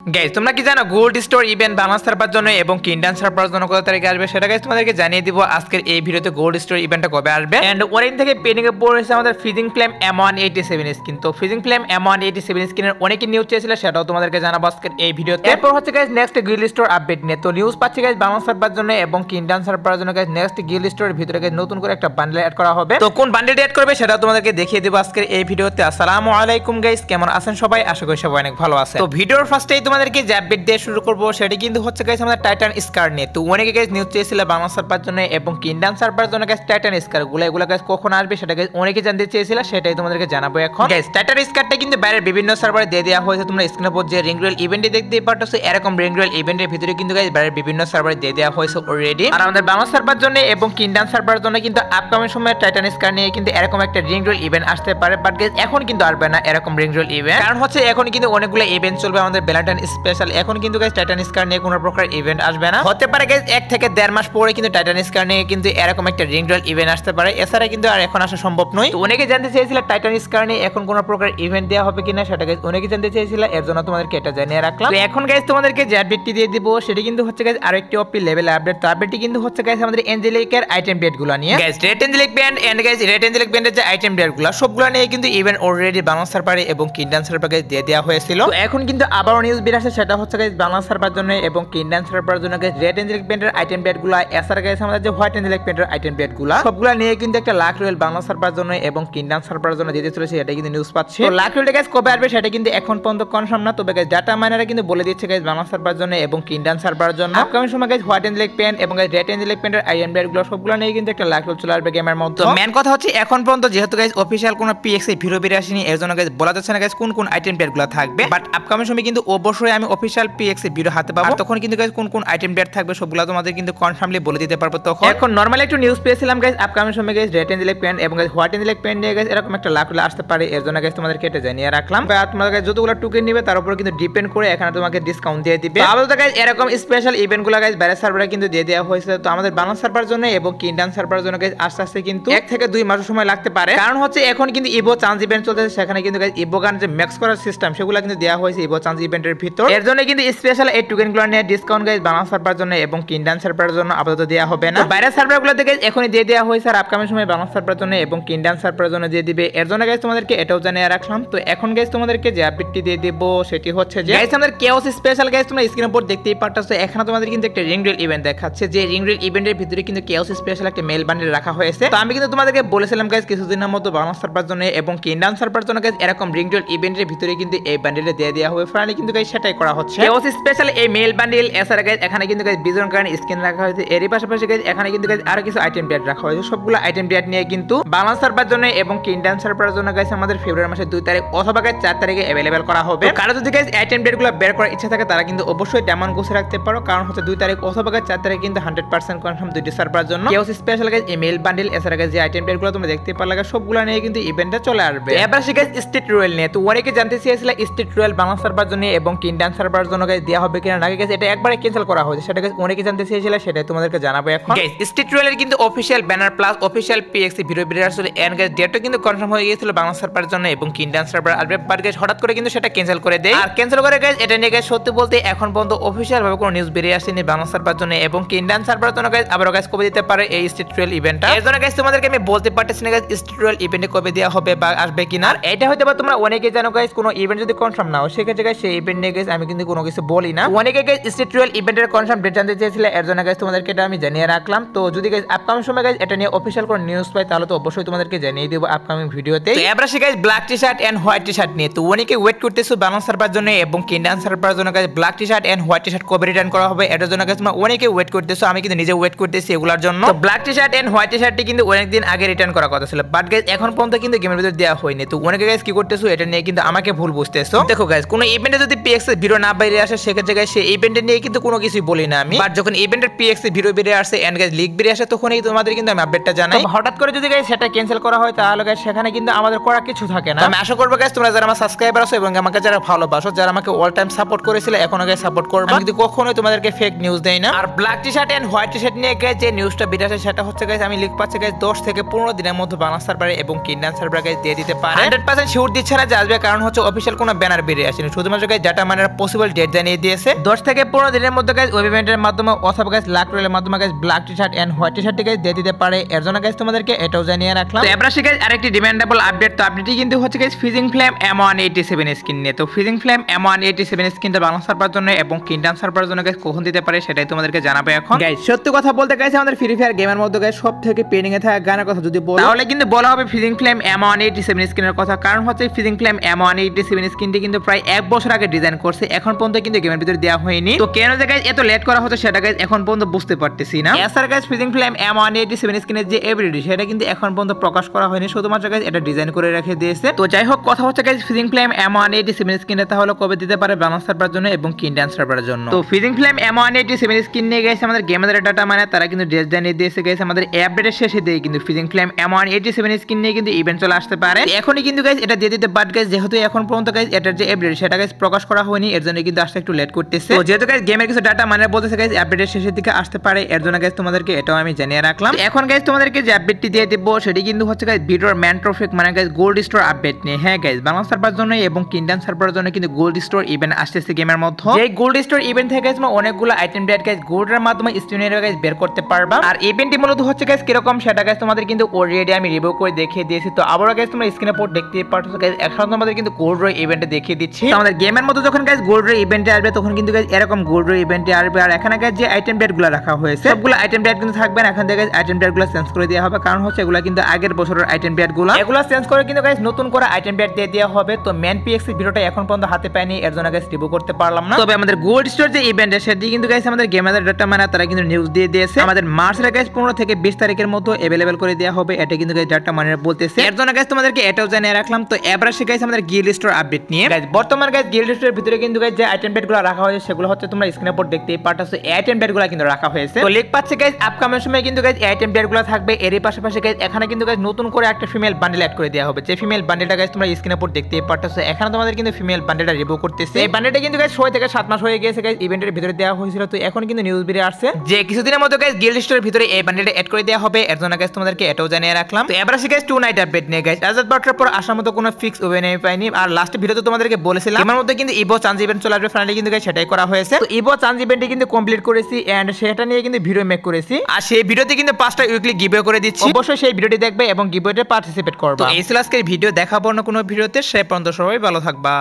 Guys তোমরা কি জানো gold store event Bangla server জন্য এবং কিন্ডান সার্ভার জন্য কত তারিখে আসবে সেটা গাইস তোমাদেরকে জানিয়ে দিব আজকের এই ভিডিওতে। গোল্ড স্টোর ইভেন্টটা কবে আসবে এন্ড অনেক থেকে পেন্ডিং এ পড়েছে আমাদের ফ্রিজিং ফ্লেম M187 স্কিন। তো ফ্রিজিং ফ্লেম M187 স্কিনের অনেকই নিউজ চেয়েছিল, সেটাও তোমাদেরকে জানাবো আজকের এই ভিডিওতে। এরপর হচ্ছে guys next guild store update নিয়ে তো নিউজ পাচ্ছি গাইস বাংলা সার্ভার জন্য এবং কিন্ডান সার্ভার জন্য গাইস নেক্সট গিল্ড স্টোরের ভিতরে গাইস নতুন করে একটা বান্ডেল অ্যাড করা হবে। তো কোন বান্ডেলটা অ্যাড করবে সেটাও তোমাদেরকে দেখিয়ে দেব আজকের এই ভিডিওতে। আসসালামু আলাইকুম গাইস, কেমন আছেন সবাই? আশা করি সবাই অনেক ভালো আছেন। তো ভিডিওর ফার্স্টেই তোমাদেরকে যে আপডেট শুরু করবো সেটা কিন্তু হচ্ছে গাইস আমাদের টাইটান স্কার নিয়ে। তো অনেকে গাইস নিউজ চেয়েছিল বাংলা সার্ভার জন্য এবং কিন্ডান সার্ভার জন্য গাইস টাইটান স্কার এগুলো গাইস কখন আসবে সেটা গাইস অনেকে জানতে চেয়েছিল, সেটাই তোমাদেরকে জানাবো এখন। গাইস টাইটান স্কারটা কিন্তু বাইরের বিভিন্ন সার্ভারে দিয়ে দেওয়া হয়েছে। তোমরা স্ক্রিনের উপর যে রিং রয়েল ইভেন্টে দেখতেই পারতেছো, এরকম রিং রয়েল ইভেন্টের ভিতরে কিন্তু গাইস বাইরের বিভিন্ন সার্ভারে দিয়ে দেওয়া হয়েছে অলরেডি। আর আমাদের বাংলা সার্ভার জন্য এবং কিন্ডান সার্ভার জন্য কিন্তু আপকামিং সময়ে টাইটান স্কার নিয়ে কিন্তু এরকম একটা রিং রয়েল ইভেন্ট আসতে পারে, বাট গাইস এখন কিন্তু আসবে না এরকম রিং রয়েল ইভেন্ট। কারণ হচ্ছে এখন কিন্তু অনেকগুলো ইভেন্ট চলবে আমাদের ভ্যালেন্টাইন স্পেশাল। এখন কিন্তু গাইস টাইটান স্কার নিয়ে কোনো প্রকার ইভেন্ট আসবে না। হতে পারে গাইস 1 থেকে 1.5 মাস পরে কিন্তু টাইটান স্কার নিয়ে কিন্তু এরকম একটা রিং রয়েল ইভেন্ট আসতে পারে, এছাড়া কিন্তু আর এখন আসা সম্ভব নয়। তো অনেকে জানতে চেয়েছিল টাইটান স্কার নিয়ে এখন কোনো প্রকার ইভেন্ট দেওয়া হবে কিনা, সেটা গাইস অনেকে জানতে চেয়েছিল, এর জন্য তোমাদেরকে এটা জানিয়ে রাখলাম। তো এখন গাইস তোমাদেরকে যে আপডেটটি দিয়ে দিব সেটা কিন্তু হচ্ছে গাইস আরেকটি ওপি লেভেল আপডেট। তো আপডেটটি কিন্তু হচ্ছে গাইস আমাদের এঞ্জেলিকের আইটেম ডেটগুলো নিয়ে। Guys red Angelic band and guys red Angelic ব্যান্ডের যে আইটেম ডেটগুলো সবগুলো নিয়ে কিন্তু ইভেন্ট অলরেডি বাংলা সার্ভারে এবং কিন্ডান সার্ভারে গাইস দিয়ে দেওয়া হয়েছিল। তো এখন কিন্তু আবারও নিউজ বের আসছে, সেটা হচ্ছে গাইস বাংলা সার্ভার জন্য এবং কিন্ডান সার্ভার জন্য গাইস রেড এঞ্জেলিক ব্যান্ডের আইটেম ডেটগুলো, এছাড়া গাইস আমাদের যে হোয়াইট এঞ্জেলিক ব্যান্ডের আইটেম ডেটগুলো সবগুলো নিয়ে কিন্তু একটা লাখ রয়েল বাংলা সার্ভার জন্য এবং কিন্ডান সার্ভার জন্য দিতে চলেছে, এটা কিন্তু নিউজ পাচ্ছে। তো লাখ রয়েল গাইস কবে আসবে সেটা কিন্তু এখন পর্যন্ত কনফার্ম না, তবে গাইস ডাটা মাইনাররা কিন্তু বলে দিচ্ছে গাইস বাংলা সার্ভার জন্য এবং কিন্ডান সার্ভার জন্য আপকামিং সময় গাইস হোয়াইট এঞ্জেলিক ব্যান্ড এবং গাইস রেড এঞ্জেলিক ব্যান্ডের আইটেম ডেটগুলো সবগুলো নিয়ে কিন্তু একটা লাখ রয়েল চলে আসবে গেমের মধ্যে। তো মেন কথা হচ্ছে এখন পর্যন্ত যেহেতু গাইস অফিশিয়াল কোনো পিএক্সএ ভিডিও বের আসেনি, এর জন্য গাইস বলা যাচ্ছে না গাইস কোন কোন আইটেম ডেটগুলো থাকবে, বাট আপকামিং সময় কিন্তু অবশ্যই আমি অফিশিয়াল পিএক্সএ ভিডিও হাতে পাবো, তখন কিন্তু গাইস কোন কোন আইটেম ডেট থাকবে সবগুলো তোমাদের কিন্তু কনফার্মলি বলে দিতে পারবো তখন। এখন নরমালি একটু নিউজ পেয়েছিলাম গাইস আপকামিং সময় গাইস রেড এঞ্জেলিক ব্যান্ড এবং গাইস হোয়াইট এঞ্জেলিক ব্যান্ড নিয়ে গাইস এরকম একটা লাখ রয়েল আসতে পারে, এর জন্য গাইস তোমাদেরকে এটা জানিয়ে রাখলাম। আর তোমরা গাইস যতগুলো টোকেন নিবে তার উপর কিন্তু ডিপেন্ড করে এখানে তোমাকে ডিসকাউন্ট দিয়ে দিবে। আপাতত গাইস এরকম স্পেশাল ইভেন্টগুলো গাইস বাইরের সার্ভারে কিন্তু দিয়ে দেওয়া হয়েছে। তো আমাদের বাংলা সার্ভার জন্য এবং কিন্ডান সার্ভার জন্য গাইস আস্তে আস্তে কিন্তু 1 থেকে 2 মাস সময় লাগতে পারে, কারণ হচ্ছে এখন কিন্তু ইভো চান্স ইভেন্ট চলতেছে, সেখানে কিন্তু গাইস ইভো গান যে ম্যাক্স করার সিস্টেম সেগুলো কিন্তু দেওয়া হয়েছে ইভো চান্স ইভেন্টের ভিতর, এর জন্য কিন্তু স্পেশাল এই টোকেনগুলো নিয়ে ডিসকাউন্ট গাইস বাংলা সার্ভার জন্য এবং কিন্ডান সার্ভারের জন্য আপাতত দেওয়া হবে না। বাইরের সার্ভারগুলো থেকে এখনই দিয়ে দেওয়া হয়েছে, আর আপকামিং সময় বাংলা সার্ভারের জন্য এবং কিন্ডান সার্ভারের জন্য দিয়ে দিবে, এর জন্য গাইস তোমাদেরকে এটাও জানিয়ে রাখলাম। তো এখন গাইস তোমাদেরকে যে আপডেটটি দিয়ে দেব সেটি হচ্ছে যে গাইস আমাদের কেওস স্পেশাল গাইস তোমরা স্ক্রিনের উপর দেখতেই পারতেছো, এখানে তোমাদের কিন্তু একটা রিং রয়েল ইভেন্ট দেখাচ্ছে, যে রিং রয়েল ইভেন্টের ভিতরে কিন্তু কেওস স্পেশাল একটা মেল বান্ডেল রাখা হয়েছে। তো আমি কিন্তু তোমাদেরকে বলেছিলাম গাইস কিছুদিনের মতো বাংলা সার্ভার জন্য এবং কিন্ডান সার্ভার জন্য গাইস এরকম রিং রয়েল ইভেন্টের ভিতরে কিন্তু এই বান্ডেলটা দিয়ে দেওয়া হবে, ফাইনালি কিন্তু গাইস সেটাই করা হচ্ছে কেওস স্পেশাল এই মেল বান্ডেল। এছাড়া গাইস এখানে কিন্তু গাইস বিজন কারণ স্কিন রাখা হয়েছে, এরই পাশাপাশি গাইস এখানে কিন্তু গাইস আরো কিছু আইটেম ডেট রাখা হয়েছে, সবগুলো আইটেম ডেট নিয়ে কিন্তু বাংলা সার্ভার জন্য এবং কিন্ডান সার্ভারের জন্য গাইস আমাদের ফেব্রুয়ারি মাসের 2 তারিখ অথবা গাইস 4 তারিখে अवेलेबल করা হবে। কারো যদি গাইস আইটেম ডেটগুলো বের করার ইচ্ছা থাকে তারা কিন্তু অবশ্যই তেমন গুছিয়ে রাখতে পারো, কারণ হচ্ছে 2 তারিখ অথবা গাইস 4 তারিখ কিন্তু 100% কনফার্ম দুইটি সার্ভারের জন্য chaos special guys email bundle. এছাড়া গাইস যে আইটেম ডেটগুলো তোমরা দেখতে পারলে গাইস সবগুলো নিয়ে কিন্তু ইভেন্টটা চলে আসবে। এবার সে গাইস স্টেট রয়েল নিয়ে। তো অনেকে জানতে চেয়েছিল স্টেট রয়েল বাংলা সার্ভার জন্য এবং কিন্ডান সার্ভারের জন্য গাইস দেওয়া হবে কিনা, নাকি গাইস এটা একবারে ক্যান্সেল করা হয়েছে, সেটা গাইস অনেকে জানতে চেয়েছিল, সেটাই তোমাদেরকে জানাবো এখন। গাইস স্টেট রয়েলের কিন্তু অফিশিয়াল ব্যানার প্লাস অফিশিয়াল পিএক্সি ভিডিও বের আসলে এন্ড গাইস ডেটও কিন্তু কনফার্ম হয়ে গিয়েছিল বাংলা সার্ভারের জন্য এবং কিন্ডান সার্ভার আসবে, বাট গাইস হঠাৎ করে কিন্তু সেটা ক্যান্সেল করে দেয়। আর ক্যান্সেল করে গাইস এটা নিয়ে গাইস সত্যি বলতে এখন পর্যন্ত অফিশিয়াল ভাবে কোনো নিউজ বেরিয়ে আসেনি বাংলা সার্ভার জন্য এবং কিন্ডান সার্ভারের জন্য গাইস আবারো গাইস কবে দিতে পারে এই স্টেট রয়েল ইভেন্টটা, এর জন্য গাইস তোমাদেরকে আমি বলতে পারতেছি না গাইস স্টেট রয়েল ইভেন্টে কবে দেওয়া হবে বা আসবে কিনা। এটা হয়তো বা তোমরা অনেকে জানো গাইস কোনো ইভেন্ট যদি কনফার্ম না হয় সেক্ষেত্রে গাইস সেই ইভেন্ট নিয়ে গাইস আমি কিন্তু কোনো কিছু বলি না। অনেকে গাইস স্টেট রয়েল ইভেন্টের কনফার্ম ডেট জানতে চেয়েছিল, এর জন্য গাইস তোমাদেরকে এটা আমি জানিয়ে রাখলাম। তো যদি গাইস আপকামিং সময় গাইস এটা নিয়ে অফিশিয়াল কোনো নিউজ পাই তাহলে তো অবশ্যই তোমাদেরকে জানিয়ে দেব আপকামিং ভিডিওতে। তো এবার সে guys black T shirt and white T shirt নিয়ে। তো অনেকে ওয়েট করতেছো বাংলা সার্ভার জন্য এবং কিন্ডান সার্ভারের জন্য guys black T shirt and white T shirt কবে রিটার্ন করা হবে, এটার জন্য গাইস তোমরা অনেকে ওয়েট করতেছো, আমি কিন্তু নিজে ওয়েট করতেছি এগুলোর জন্য। তো black T shirt and white টি শার্টটি কিন্তু অনেক দিন আগে রিটার্ন করার কথা ছিল, বাট গাইস এখন পর্যন্ত কিন্তু গেমের ভিতরে দেওয়া হয়নি। তো অনেকে গাইস কি করতেছো এটা নিয়ে কিন্তু আমাকে ভুল বুঝতেছো। দেখো গাইস কোনো ইভেন্টে যদি পিএক্সএ ভিডিও না বাইরে আসে সেক্ষেত্রে গাইস সেই ইভেন্টে নিয়ে কিন্তু কোনো কিছুই বলি না আমি, বাট যখন ইভেন্টের পিএক্সএ ভিডিও বেরিয়ে আসে এন্ড গাইস লিক বেরিয়ে আসে তখনই তোমাদের কিন্তু আমি আপডেটটা জানাই। হঠাৎ করে যদি গাইস সেটা ক্যান্সেল করা হয় তাহলে গাইস সেখানে কিন্তু আমাদের করা কিছু থাকে না। আমি আশা করব গাইস তোমরা যারা আমার সাবস্ক্রাইবার আছো এবং আমাকে যারা ভালোবাসো, যারা আমাকে অল টাইম সাপোর্ট করেছিল এখনো গাইস সাপোর্ট করবে, আমি কিন্তু কখনোই তোমাদেরকে ফেক নিউজ দেই না। আর black T shirt and white T shirt নিয়ে গাইস যে নিউজটা বেরিয়ে আসে সেটা হচ্ছে গাইস আমি লিক পাচ্ছি গাইস 10 থেকে 15 দিনের মধ্যে বাংলা সার্ভারে এবং কিন্ডান সার্ভারে গাইস দিয়ে দিতে পারে। 100% শিওর দিচ্ছে না যে আসবে, কারণ হচ্ছে অফিশিয়াল কোনো ব্যানার বেরিয়ে আসেনি, শুধুমাত্র গাইস ডাটা মানের পসিবল ডেট জানিয়ে দিয়েছে 10 থেকে 15 দিনের মধ্যে গাইস ওয়েব ইভেন্টের মাধ্যমে অথবা গাইস লাক রয়েলের মাধ্যমে guys black T-shirt and white T-shirt guys দিয়ে দিতে পারে। এর জন্য গাইস তোমাদেরকে এটাও জানিয়ে রাখলাম। তো এবার আসি গাইস আরেকটি ডিমান্ডেবল আপডেট। তো আপডেটটি কিন্তু হচ্ছে গাইস ফিজিং ফ্লেম M187 স্কিন নিয়ে। তো ফিজিং ফ্লেম M187 স্কিনটা বাংলা সার্ভার জন্য এবং কিংডম সার্ভার জন্য গাইস কখন দিতে পারে সেটাই তোমাদেরকে জানাবো এখন। গাইস সত্যি কথা বলতে গাইস আমাদের ফ্রি ফায়ার গেমের মধ্যে গাইস সবথেকে পেন্ডিং এ থাকা গানের কথা যদি বলো তাহলে কিন্তু বলা হবে ফিজিং ফ্লেম M187 স্কিনের কথা। কারণ হচ্ছে ফিজিং ফ্লেম M187 স্কিনটি কিন্তু প্রায় 1 বছর আগে ডিজাইন করছে, এখন পর্যন্ত কিন্তু গেমের ভিতরে দেওয়া হয়নি। তো কেন যে গাইস এত লেট করা হচ্ছে সেটা গাইস এখন পর্যন্ত বুঝতে পারতেছি না। এছাড়া গাইস ফিজিং ফ্লেম M187 স্কিনের যে এবিলিটি সেটা কিন্তু এখন পর্যন্ত প্রকাশ করা হয়নি, শুধুমাত্র গাইস এটা ডিজাইন করে রেখে দিয়েছে। তো যাই হোক কথা হচ্ছে গাইস ফিজিং ফ্লেম M187 স্কিনটা তাহলে কবে দিতে পারে বাংলা সার্ভার জন্য এবং কিংডম সার্ভারের জন্য। তো ফিজিং ফ্লেম M187 স্কিন নিয়ে গাইস আমাদের গেমের ডাটা মানে তারা কিন্তু ড্রেস জানিয়ে দিয়েছে গাইস আমাদের আপডেটের শেষে দিয়ে কিন্তু ফিজিং ফ্লেম M187 স্কিন নিয়ে কিন্তু ইভেন্ট চলে আসতে পারে। এখনই কিন্তু গাইস এটা দিয়ে দিতে বাট গাইস যেহেতু এখন পর্যন্ত গাইস এটার যে আপডেট সেটা গাইস প্রকাশ করা হয়নি, এর জন্য কিন্তু আসতে একটু লেট করতেছে। তো যেহেতু গাইস গেমের কিছু ডাটা মানে বলতেছে গাইস আপডেটের শেষের দিকে আসতে পারে, এর জন্য গাইস তোমাদেরকে এটাও আমি জানিয়ে রাখলাম। এখন গাইস তোমাদেরকে যে আপডেটটি দিয়ে দেব সেটি কিন্তু হচ্ছে গাইস ভিডিওর ম্যান ট্রফিক মানে গাইস গোল্ড স্টোর আপডেট নিয়ে। হ্যাঁ গাইস বাংলা সার্ভার জন্য এবং কিংডম সার্ভারের জন্য কিন্তু গোল্ড স্টোর ইভেন্ট আসতেছে গেমের মধ্যে। এই গোল্ড স্টোর ইভেন্ট থেকে গাইস অনেকগুলো আইটেম ডেট গাইস গোল্ডের মাধ্যমে স্টোনের গাইস বের করতে পারবা। আর ইভেন্টটি মূলত হচ্ছে গাইস কিরকম সেটা গাইস তোমাদের কিন্তু অলরেডি আমি রিভিউ করে দেখিয়ে দিয়েছি। তো আবারও গাইস তোমরা স্ক্রিনে পর দেখতে পারছো গাইস এখন তোমাদের কিন্তু গোল্ড রয় ইভেন্টে দেখিয়ে দিচ্ছি। আমাদের গেমের মধ্যে যখন গাইস গোল্ড রয় ইভেন্টে আসবে তখন কিন্তু গাইস এরকম গোল্ড রয় ইভেন্টে আসবে। আর এখানে গাইস যে আইটেম ডেটগুলো রাখা হয়েছে সবগুলো আইটেম ডেট কিন্তু থাকবে না, এখান থেকে গাইস আইটেম ডেটগুলো চেঞ্জ করে দেওয়া হবে। কারণ হচ্ছে এগুলো কিন্তু আগের বছরের আইটেম ডেটগুলো, এগুলো চেঞ্জ করে কিন্তু গাইস নতুন করে আইটেম ডেট দিয়ে দেওয়া হবে। তো মেন পিএক্স ভিডিওটা এখন পর্যন্ত হাতে পাইনি, এর জন্য গাইস রিভিউ করতে পারলাম না। তবে আমাদের গোল্ড স্টোর যে ইভেন্ট সেটি কিন্তু গাইস আমাদের গেমের ডাটা মানে তারা কিন্তু নিউজ দিয়ে দিয়েছে আমাদের মার্চের গাইস 15 থেকে 20 তারিখের মধ্যে अवेलेबल করে দেওয়া হবে। এটা কিন্তু গাইস ডাটা মানে বলতেছে, এর জন্য গাইস তোমাদেরকে এটাও জানিয়ে রাখলাম। তো এবার আসি গাইস আমাদের গিল্ড স্টোর আপডেট নিয়ে। গাইস বর্তমান গাইস গিল্ড স্টোরের ভিতরে কিন্তু গাইস যে আইটেম ডেটগুলো রাখা হয়েছে সেগুলো হচ্ছে তোমরা স্ক্রিনের উপর দেখতেই পারতেছো, এই আইটেম ডেটগুলো কিন্তু রাখা হয়েছে। তো লিখ পাচ্ছে গাইস আপকামিং সময় কিন্তু গাইস এই আইটেম ডেটগুলো থাকবে। এর পাশাপাশি গাইস এখানে কিন্তু গাইস নতুন করে একটা ফিমেল বান্ডেল অ্যাড করে দেওয়া হবে। যে ফিমেল বান্ডেলটা গাইস তোমরা স্ক্রিনের উপর দেখতেই পারতেছো, এখানে তোমাদের কিন্তু ফিমেল বান্ডেলটা রিভিউ করতেছে। এই বান্ডেলটা কিন্তু গাইস 6 থেকে 7 মাস হয়ে গেছে গাইস ইভেন্টের ভিতরে দেওয়া হয়েছিল। তো এখন কিন্তু নিউজ বেরিয়ে আসছে যে কিছুদিনের মধ্যে গাইস গিল্ড স্টোরের ভিতরে এই বান্ডেলটা অ্যাড করে দেওয়া হবে, এর জন্য গাইস তোমাদেরকে এটাও জানিয়ে রাখলাম। তো এবার আসি গাইস টু নাইট আপডেট নিয়ে। গাইস আজাদ বাটরার পর আসার মতো কোনো ফিক্স ওভেন আমি পাইনি। আর লাস্ট ভিডিওতে তোমাদেরকে বলেছিলাম এর মধ্যে কিন্তু ইভো চান্স ইভেন্ট চলে আসবে, ফাইনালি কিন্তু গাইস সেটাই করা হয়েছে। তো ইভো চান্স ইভেন্টটি কিন্তু কমপ্লিট করেছি এন্ড সেটা নিয়ে কিন্তু ভিডিও মেক করেছি। আর সেই ভিডিওতে কিন্তু 5টা উইকলি গিভঅ্যাওয়ে করে দিচ্ছি, অবশ্যই সেই ভিডিওটি দেখবে এবং গিভঅ্যাওয়েতে পার্টিসিপেট করবে। তো এই ছিল আজকের ভিডিও, দেখাবো না কোনো ভিডিওতে, সে পর্যন্ত সবাই ভালো থাকবা।